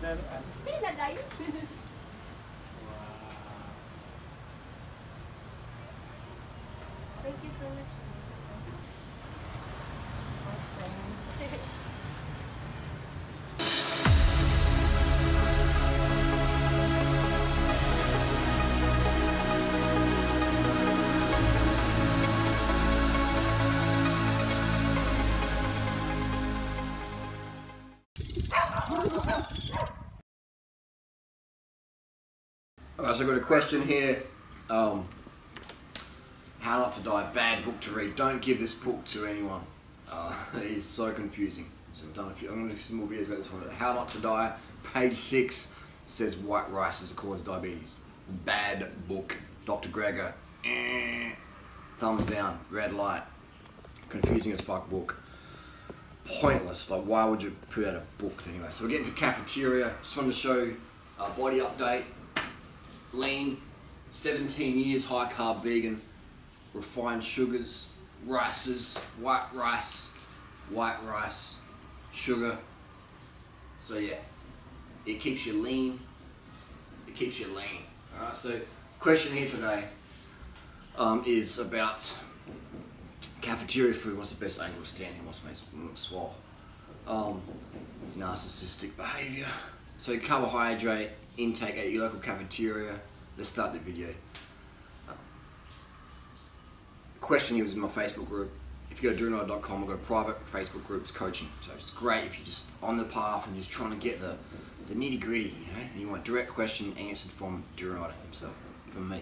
Thank you so much. Alright, so I've got a question here. How Not to Die, bad book to read. Don't give this book to anyone. It is so confusing. So I'm going to do some more videos about this one. How Not to Die, page 6, says white rice is the cause of diabetes. Bad book. Dr. Greger. Thumbs down. Red light. Confusing as fuck book. Pointless. Like, why would you put out a book anyway? So we're getting to Cafeteria. Just wanted to show a body update. Lean, 17 years, high carb vegan, refined sugars, rices, white rice, sugar. So yeah, it keeps you lean. Alright, so question here today is about cafeteria food. What's the best angle of standing? What's makes me swole? Narcissistic behavior. So carbohydrate intake at your local cafeteria. Let's start the video. Question here was in my Facebook group. If you go to Durianriders.com, I've got a private Facebook groups coaching. So it's great if you're just on the path and just trying to get the nitty gritty, you know, and you want direct question answered from Durianrider himself, from me.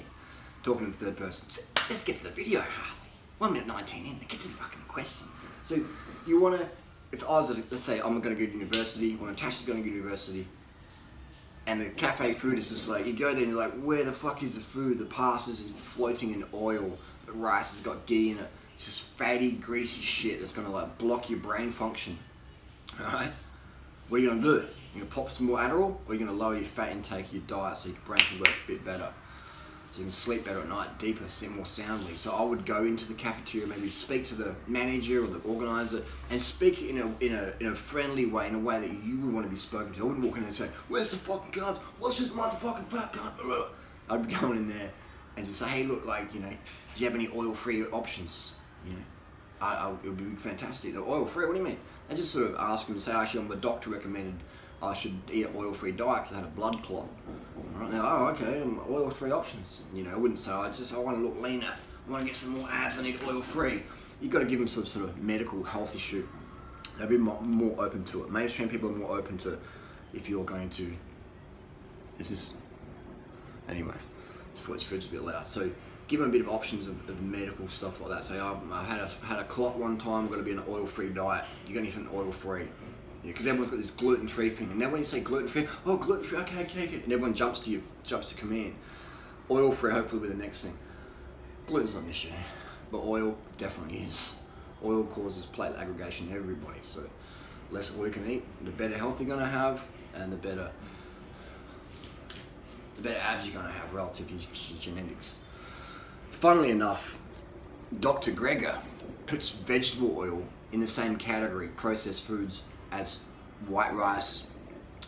Talking to the third person. So let's get to the video, Harley. 1 minute 19 in, get to the fucking question. So you want to, if I was, let's say I'm going to go to university, or Natasha's going to go to university, and the cafe food is just like, you go there and you're like, where the fuck is the food? The pasta's floating in oil, the rice has got ghee in it. It's just fatty, greasy shit that's gonna like block your brain function. Alright? What are you gonna do? You're gonna pop some more Adderall, or you're gonna lower your fat intake, your diet, so your brain can work a bit better. So you can sleep better at night, deeper, more soundly. So I would go into the cafeteria, maybe speak to the manager or the organizer, and speak in a friendly way, in a way that you would want to be spoken to. I wouldn't walk in there and say, where's the fucking cards? What's this motherfucking fat cunt? I'd be going in there and just say, hey, look, like, you know, do you have any oil-free options? You know, it would be fantastic. The oil-free, what do you mean? And just sort of ask them to say, actually, the doctor recommended I should eat an oil-free diet because I had a blood clot. Right now, oh, okay, oil-free options. You know, I wouldn't say, I want to look leaner, I want to get some more abs, I need oil-free. You've got to give them some sort of medical health issue. They'll be more open to it. Mainstream people are more open to if you're going to, anyway, it's food's a bit loud. So give them a bit of options of medical stuff like that. Say, I had a clot one time, I've got to be on an oil-free diet. You're going to eat an oil-free. Yeah, because everyone's got this gluten-free thing, and now when you say gluten-free, oh, gluten-free, okay, take it, and everyone jumps to command. Oil-free, hopefully, will be the next thing. Gluten's not an issue, but oil definitely is. Oil causes platelet aggregation in everybody, so the less oil you can eat, the better health you're gonna have, and the better abs you're gonna have relative to your genetics. Funnily enough, Dr. Greger puts vegetable oil in the same category, processed foods, as white rice,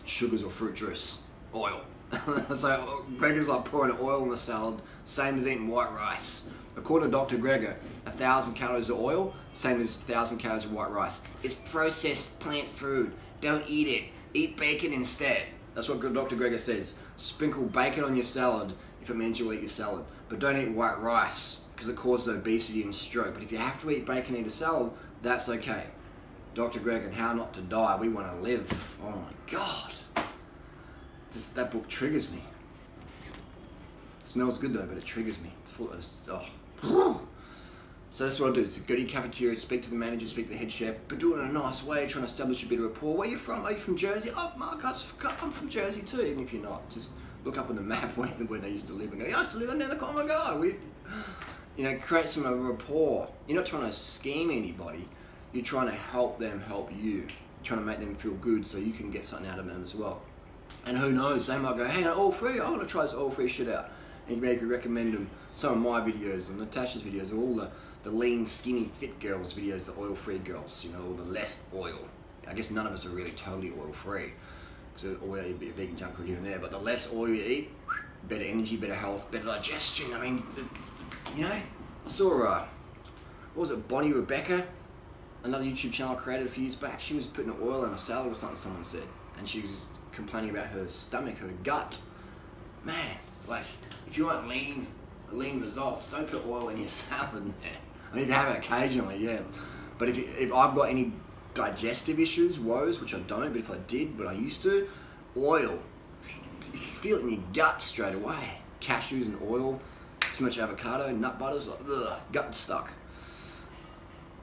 sugars or fruit juice, oil. So Greger's like pouring oil in the salad, same as eating white rice. According to Dr. Greger, 1,000 calories of oil, same as 1,000 calories of white rice. It's processed plant food. Don't eat it. Eat bacon instead. That's what Dr. Greger says. Sprinkle bacon on your salad if it means you'll eat your salad. But don't eat white rice because it causes obesity and stroke. But if you have to eat bacon and eat a salad, that's okay. Dr. Greger, How Not to Die, We Want to Live. Oh my God. Just, that book triggers me. Smells good though, but it triggers me. Oh. So that's what I do. It's a go to your cafeteria, speak to the manager, speak to the head chef, but do it in a nice way, trying to establish a bit of rapport. Where are you from? Are you from Jersey? Oh, Mark, I'm from Jersey too, even if you're not. Just look up on the map where they used to live and go, I used to live near the common guy. You know, create some rapport. You're not trying to scheme anybody. You're trying to help them help you. You're trying to make them feel good so you can get something out of them as well. And who knows, they might go, hey, oil free, I want to try this oil free shit out. And you maybe recommend them some of my videos, or Natasha's videos, or all the lean, skinny, fit girls videos, the oil free girls, you know, all the less oil. I guess none of us are really totally oil free. because oil, a bit of vegan junk food here and there, but the less oil you eat, better energy, better health, better digestion. I mean, you know, I saw, what was it, Bonnie Rebecca, another YouTube channel I created a few years back. She was putting oil in a salad or something, someone said, and she was complaining about her stomach, her gut. Man, like, if you want lean results, don't put oil in your salad, man. I mean, you have it occasionally, yeah. But if I've got any digestive issues, woes, which I don't, but if I did, but I used to, oil, you feel it in your gut straight away. Cashews and oil, too much avocado, nut butters, like, ugh, gut stuck.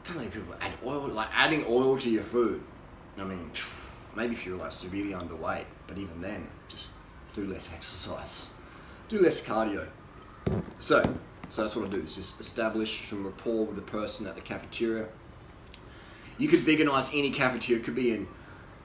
Can't believe people add oil, like adding oil to your food. I mean, maybe if you're like severely underweight, but even then, just do less exercise, do less cardio. So that's what I do, is just establish some rapport with the person at the cafeteria. You could veganize any cafeteria. It could be in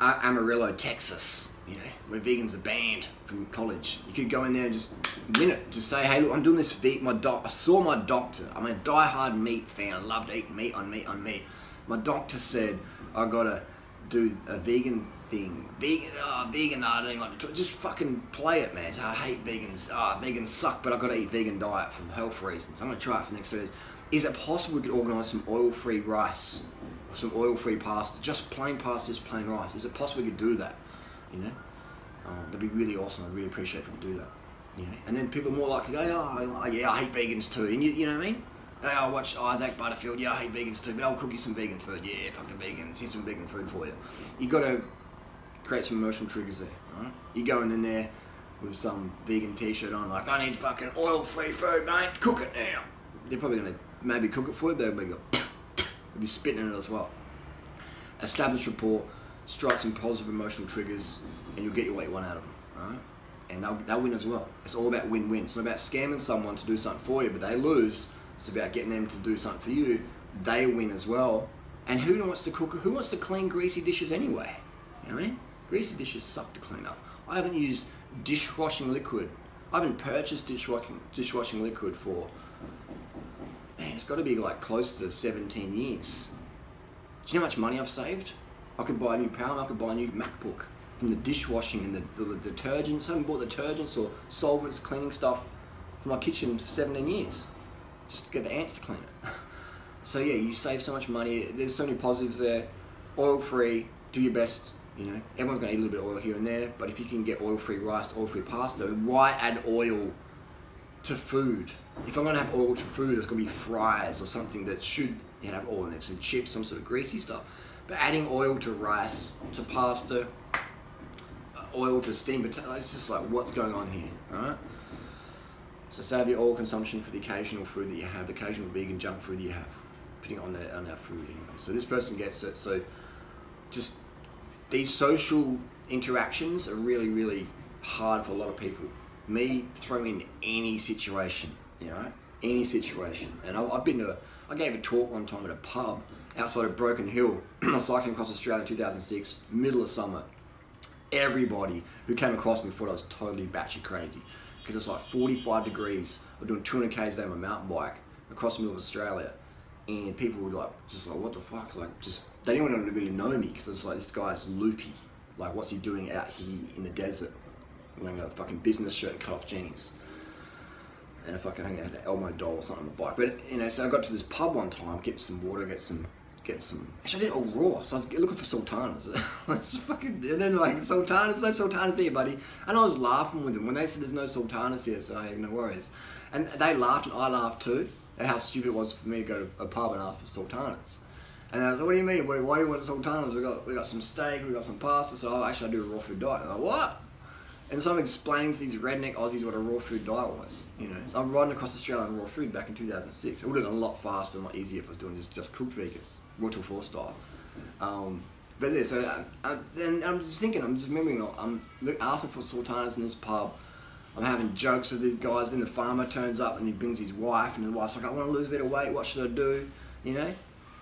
Amarillo, Texas, you know, where vegans are banned from college. You could go in there and just win it. Just say, hey, look, I'm doing this I saw my doctor. I'm a die-hard meat fan. I loved eating meat on meat. My doctor said I gotta do a vegan thing. Vegan, I don't like to just fucking play it, man. So I hate vegans. Vegans suck, but I gotta eat vegan diet for health reasons. I'm gonna try it for the next 2 days. Is it possible we could organise some oil-free rice, some oil-free pasta, just plain pasta, just plain rice? Is it possible we could do that? You know, that'd be really awesome. I'd really appreciate if we could do that. You know, and then people are more likely to go, oh yeah, I hate vegans too. And you know what I mean? Hey, I watched Isaac Butterfield. Yeah, I hate vegans too, but I'll cook you some vegan food. Yeah, fuck the vegans. Here's some vegan food for you. You got to create some emotional triggers there. Right? You going in there with some vegan T-shirt on, like, I need fucking oil-free food, mate. Cook it now. They're probably gonna maybe cook it for you, but they'll be spitting in it as well. Establish rapport, strike some positive emotional triggers, and you'll get your what you want out of them, right? And they'll win as well. It's all about win-win. It's not about scamming someone to do something for you, but they lose. It's about getting them to do something for you. They win as well. And who wants to cook? Who wants to clean greasy dishes anyway? You know what I mean? Greasy dishes suck to clean up. I haven't used dishwashing liquid. I haven't purchased dishwashing liquid for, man, it's got to be like close to 17 years. Do you know how much money I've saved? I could buy a new power, I could buy a new MacBook from the dishwashing and the detergents. I haven't bought detergents or solvents, cleaning stuff for my kitchen for 17 years. Just to get the ants to clean it. So yeah, you save so much money. There's so many positives there. Oil-free, do your best. You know, everyone's gonna eat a little bit of oil here and there, but if you can get oil-free rice, oil-free pasta, why add oil to food? If I'm gonna have oil to food, it's gonna be fries or something that should have oil in it, some chips, some sort of greasy stuff. But adding oil to rice, to pasta, oil to steamed potato, it's just like, what's going on here, right? So save your oil consumption for the occasional food that you have, the occasional vegan junk food that you have, putting it on our food anyway. So this person gets it. So just these social interactions are really, really hard for a lot of people. Me, throw in any situation, you know, any situation. And I gave a talk one time at a pub outside of Broken Hill. I was cycling across Australia in 2006, middle of summer. Everybody who came across me thought I was totally batshit crazy, because it's like 45 degrees. I'm doing 200 k's a day on my mountain bike across the middle of Australia, and people were like, just like, what the fuck? Like, just, they didn't want to really know me, because it's like, this guy's loopy. Like, what's he doing out here in the desert? Wearing a fucking business shirt and cut off jeans. And I fucking had an Elmo doll or something on the bike. But, you know, so I got to this pub one time, get some water, get some, actually I did it all raw, so I was looking for sultanas. And then like, sultanas, no sultanas here, buddy. And I was laughing with them when they said there's no sultanas here, so hey, no worries. And they laughed and I laughed too, at how stupid it was for me to go to a pub and ask for sultanas. And I was like, what do you mean? Why do you want sultanas? We got some steak, we got some pasta, so actually I do a raw food diet. And I'm like, what? And so I'm explaining to these redneck Aussies what a raw food diet was, you know. So I'm riding across Australia on raw food back in 2006. It would have been a lot faster and a lot easier if I was doing just cooked vegans, raw till 4 style. But yeah, so then I'm just thinking, I'm just remembering, I'm asking for sultanas in this pub. I'm having jokes with these guys, then the farmer turns up and he brings his wife, and the wife's like, I want to lose a bit of weight, what should I do, you know?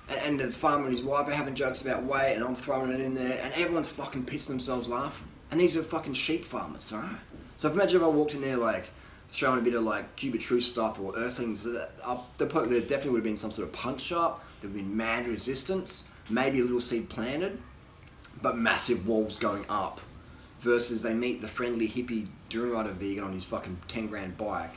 And the farmer and his wife are having jokes about weight, and I'm throwing it in there, and everyone's fucking pissing themselves laughing. And these are fucking sheep farmers, alright? So imagine if I walked in there like, showing a bit of like Cuba Truth stuff or Earthlings, there definitely would have been some sort of punch up, there would have been mad resistance, maybe a little seed planted, but massive walls going up. versus they meet the friendly hippie Durianrider vegan on his fucking 10 grand bike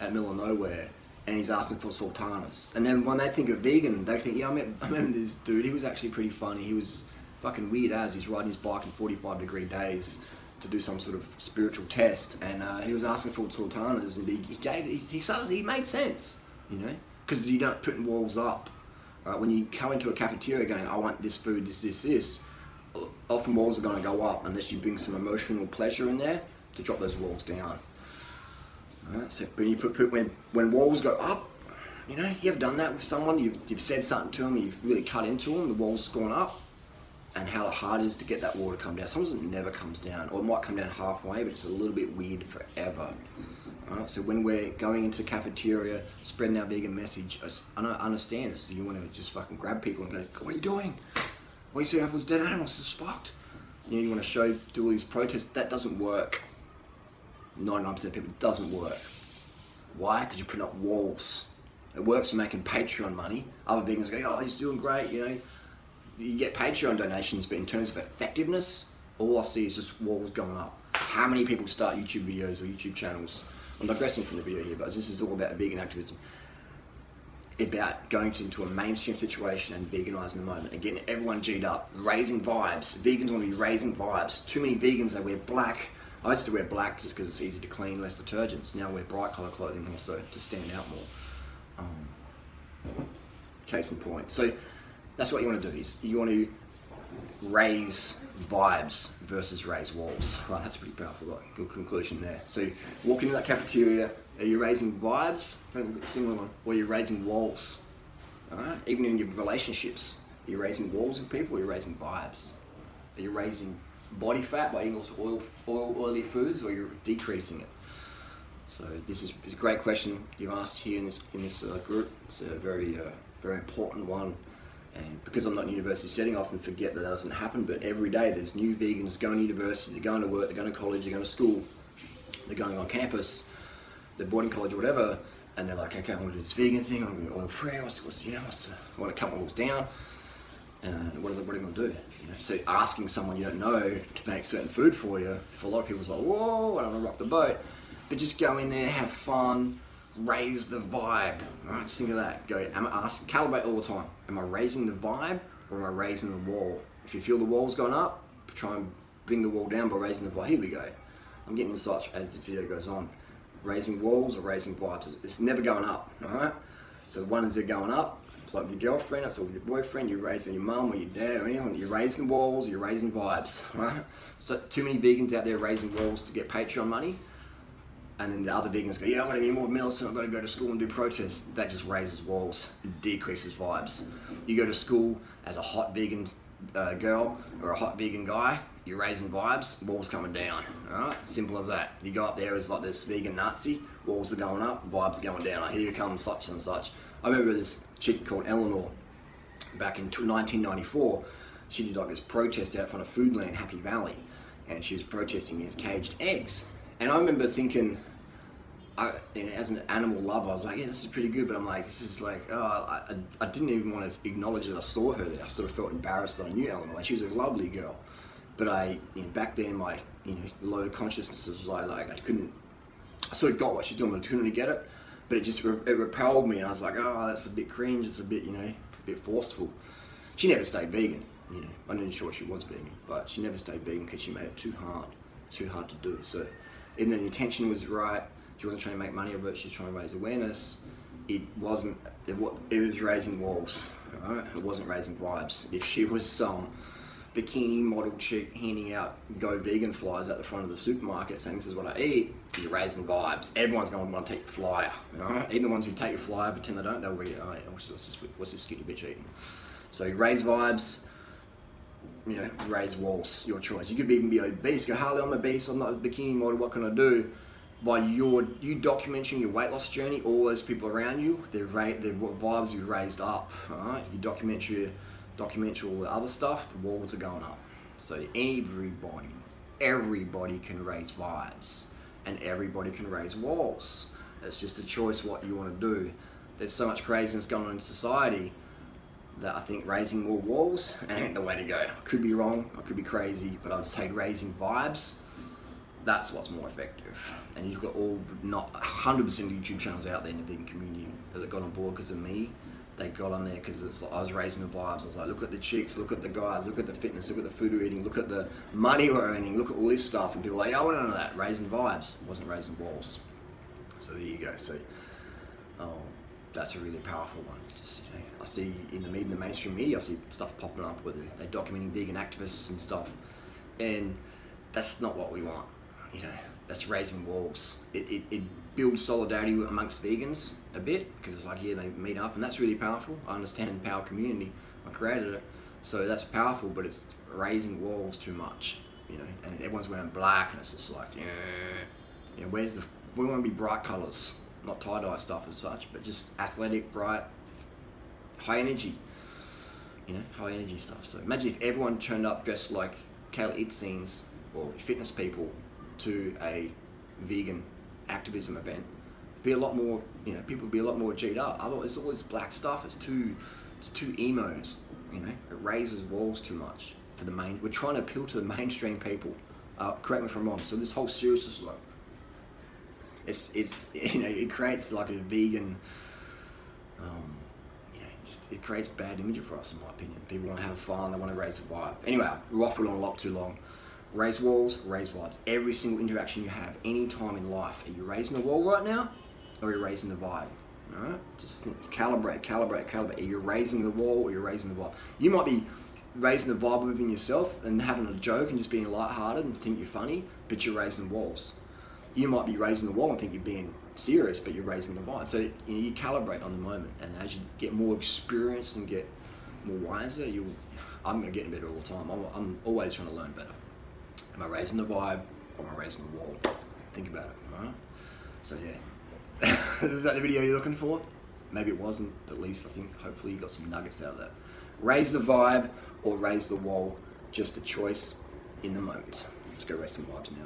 at middle of nowhere, and he's asking for sultanas. And then when they think of vegan, they think, yeah, I remember this dude, he was actually pretty funny. He was fucking weird as he's riding his bike in 45-degree days to do some sort of spiritual test, and he was asking for sultanas, and he made sense, you know, because you don't put walls up. When you come into a cafeteria going, I want this food, this, often walls are going to go up unless you bring some emotional pleasure in there to drop those walls down. So when you when walls go up, you know, you ever done that with someone? You've said something to them, you've really cut into them, the wall's gone up, and how hard it is to get that wall to come down. Sometimes it never comes down, or it might come down halfway, but it's a little bit weird forever. So when we're going into the cafeteria, spreading our vegan message, I understand it, so you want to just fucking grab people and go, what are you doing? What are you saying? Apple's dead animals, this is fucked. You know, you want to do all these protests. That doesn't work. 99% of people, it doesn't work. Why? Because you're putting up walls. It works for making Patreon money. Other vegans go, oh, he's doing great, you know. You get Patreon donations, but in terms of effectiveness, all I see is just walls going up. How many people start YouTube videos or YouTube channels? I'm digressing from the video here, but this is all about vegan activism. About going into a mainstream situation and veganising the moment and getting everyone G'd up, raising vibes. Vegans want to be raising vibes. Too many vegans, they wear black. I used to wear black just because it's easy to clean, less detergents. Now I wear bright colour clothing also to stand out more. Case in point. So that's what you want to do, is you want to raise vibes versus raise walls. Right, that's pretty powerful, right? Good conclusion there. So walk into that cafeteria, are you raising vibes? Similar one. Or are you raising walls? Alright? Even in your relationships, are you raising walls with people, or are you raising vibes? Are you raising body fat by eating lots of oily foods, or are you decreasing it? So this is a great question you've asked here in this group. It's a very important one. And because I'm not in a university setting, I often forget that doesn't happen, but every day there's new vegans going to university, they're going to work, they're going to college, they're going to school, they're going on campus, they're boarding college or whatever, and they're like, okay, I want to do this vegan thing, I want to do oil free, I want to cut my walls down, and what are you going to do? You know, so asking someone you don't know to make certain food for you, for a lot of people it's like, whoa, I don't want to rock the boat, but just go in there, have fun, raise the vibe. Alright, just think of that. Go, calibrate all the time. Am I raising the vibe, or am I raising the wall? If you feel the wall's gone up, try and bring the wall down by raising the vibe. Here we go. I'm getting insights as the video goes on. Raising walls or raising vibes. It's never going up. Alright? So the one is they're going up. It's like with your girlfriend, it's like with your boyfriend, you're raising your mum or your dad or anyone. You're raising walls, you're raising vibes. Right? So too many vegans out there raising walls to get Patreon money. And then the other vegans go, yeah, I'm going to be more militant, I've got to go to school and do protests. That just raises walls, it decreases vibes. You go to school as a hot vegan girl or a hot vegan guy, you're raising vibes, walls coming down. Alright, simple as that. You go up there as like this vegan Nazi, walls are going up, vibes are going down. Here comes such and such. I remember this chick called Eleanor back in 1994. She did like this protest out front of Foodland, Happy Valley, and she was protesting against caged eggs. And I remember thinking, as an animal lover, I was like, yeah, this is pretty good, but I'm like, this is like, oh, I didn't even want to acknowledge that I saw her there. I sort of felt embarrassed that I knew Eleanor. Like, she was a lovely girl. But back then, my low consciousness was like I sort of got what she's doing, but I couldn't really get it. But it repelled me, and I was like, oh, that's a bit cringe, it's a bit, a bit forceful. She never stayed vegan, I'm not sure she was vegan, but she never stayed vegan because she made it too hard to do. So even though the intention was right, she wasn't trying to make money of it, she was trying to raise awareness, it was raising walls, right? It wasn't raising vibes. If she was some bikini model chick handing out go vegan flyers at the front of the supermarket saying this is what I eat, you're raising vibes. Everyone's going to want to take your flyer, right? Even the ones who take your flyer, pretend they don't, they'll read it, oh, what's this skinny bitch eating? So raise vibes, raise walls, your choice. You could even be obese, go, Harley, I'm obese, I'm not a bikini model, what can I do? By you documenting your weight loss journey, all those people around you, their vibes you've raised up, alright? You document all the other stuff, the walls are going up. So everybody can raise vibes, and everybody can raise walls. It's just a choice what you want to do. There's so much craziness going on in society. that I think raising more walls ain't the way to go. I could be wrong, I could be crazy, but I'd say raising vibes, that's what's more effective. And you've got all, not 100% YouTube channels out there in the vegan community that got on board because of me. They got on there because it's like I was raising the vibes. I was like, look at the chicks, look at the guys, look at the fitness, look at the food we're eating, look at the money we're earning, look at all this stuff. And people are like, yeah, I want to know that. Raising vibes, it wasn't raising walls. So there you go. So that's a really powerful one. Just, you know, I see in the mainstream media, I see stuff popping up where they're documenting vegan activists and stuff, and that's not what we want. You know, that's raising walls. It builds solidarity amongst vegans a bit, because it's like, yeah, they meet up, and that's really powerful. I understand power community. I created it, so that's powerful. But it's raising walls too much. You know, and everyone's wearing black, and it's just like, yeah, you know, we want to be bright colours. Not tie-dye stuff as such, but just athletic, bright, high energy, you know, high energy stuff. So imagine if everyone turned up dressed like Kayla Itzines or fitness people to a vegan activism event. Be a lot more, you know, people would be a lot more G'd up. Otherwise, it's all this black stuff. It's too emos, you know. It raises walls too much for the main. We're trying to appeal to the mainstream people. Correct me if I'm wrong. So this whole series is like, it's you know, it creates like a vegan, you know, it creates bad imagery for us, in my opinion. People want to have fun, they want to raise the vibe. Anyway, we're waffling on a lot too long. Raise walls, raise vibes. Every single interaction you have, any time in life, are you raising the wall right now, or are you raising the vibe? All right, just calibrate. Are you raising the wall, or you're raising the vibe? You might be raising the vibe within yourself and having a joke and just being lighthearted and think you're funny, but you're raising walls. You might be raising the wall and think you're being serious, but you're raising the vibe. So you calibrate on the moment, and as you get more experienced and get more wiser, I'm getting better all the time. I'm always trying to learn better. Am I raising the vibe, or am I raising the wall? Think about it, all right? So yeah, was that the video you're looking for? Maybe it wasn't, but at least I think hopefully you got some nuggets out of that. Raise the vibe or raise the wall, just a choice in the moment. Let's go raise some vibes now.